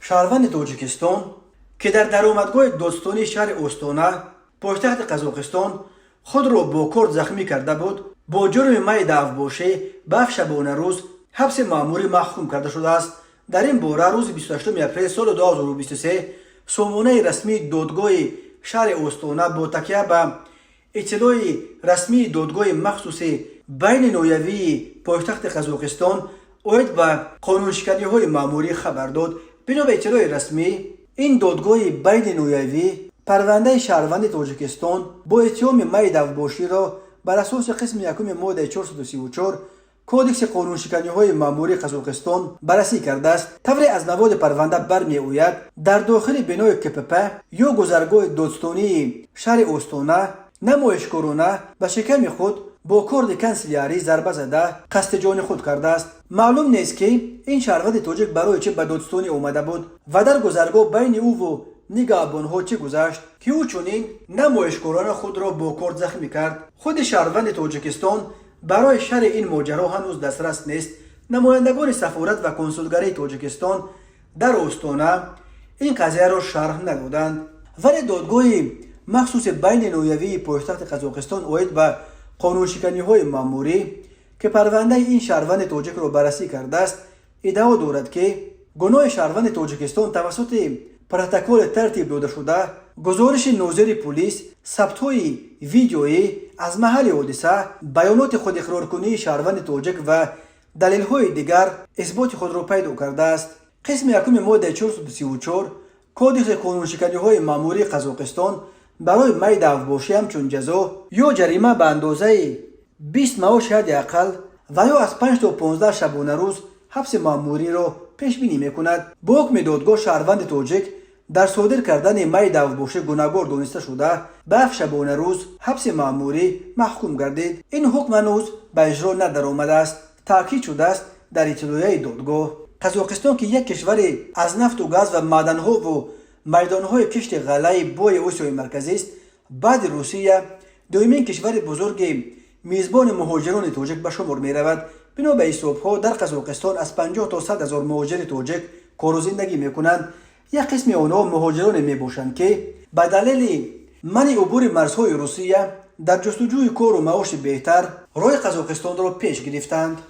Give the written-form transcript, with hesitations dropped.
شهروند تاجیکستان که در درآمدگاه دادستانی شهر اوستانا پایتخت قزاقستان خود را با کارد زخمی کرده بود، با جرم می دعوباشی به شبانه روز حبس مأموری محکوم کرده شده است. در این باره روز 28 اپریل سال 2023 سامانه رسمی دادگاه شهر اوستانا با تکیه به اطلاع رسمی دادگاه مخصوص بین نویوی پایتخت قزاقستان اوید به قانونشکنی‌های مأموری خبر داد. بنا به اطلاع رسمی این دادگاه بین نویوی پرونده شهروند تاجیکستان با اتهام می دعوباشی را بر اساس قسم یکم ماده 434 کودکس قانونشکنی‌های مأموری قزاقستان بررسی کرده است. طوری از نواد پرونده برمی‌آید در داخل بنای کپپ یا گذرگاه دادستانی شهر اوستانا نمایشکارانه به شکم خود با کارد کنسلیاری ضربه زده قصد جان خود کرده است. معلوم نیست که این شهروند تاجیک برای چه به دادستانی آمده بود و در گذرگاه بین او و نگهبانها چه گذشت که او چنین نمایشکاران خود را با کارد زخمی کرد. خود شهروند تاجیکستان برای شرح این ماجرا هنوز دسترس نیست. نمایندگان سفارت و کنسولگری تاجیکستان در اوستانا این قضیه را شرح ندادند، ولی دادگاه مخصوص بین نویوی پایتخت قزاقستان اوید به قانونشکنی‌های مأموری که پرونده این شهروند تاجیک را بررسی کرده است ادعا دارد که گناه شهروند تاجیکستان توسط پروتکل ترتیب داده شده، گزارش ناظر پلیس، ثبت‌های ویدیویی از محل حادثه، بیانات خود اقرارکنی شهروند تاجیک و دلیل‌های دیگر اثبات خود را پیدا کرده است. قسم یکم ماده 434 کودکس قانونشکنی‌های مأموری قزاقستان برای می دعوباشی همچون جزا یا جریمه به اندازه 20 معاش حداقل و یا از 5 تا 15 شبانه روز حبس مأموری را پیش بینی می‌کند. با حکم دادگاه شهروند تاجیک در صادر کردن می دعوباشی گناهکار دانسته شده به 7 شبانه روز حبس مأموری محکوم گردید. این حکم هنوز به اجرا ندرآمده است. تاکید شده است در اطلاعیه دادگاه قزاقستان که یک کشور از نفت و گاز و معدن‌ها و میدان‌های کشت غله بوی آسیای مرکزی است، بعد روسیه دومین کشور بزرگ میزبان مهاجران تاجیک به شمار می‌رود. بنا به حساب‌ها در قزاقستان از 50 تا 100 هزار مهاجر تاجیک کار و زندگی می‌کنند. یک قسم آنها مهاجران میباشند که به دلیل منع عبور مرزهای روسیه در جستجوی کار و معاش بهتر راه قزاقستان را پیش گرفتند.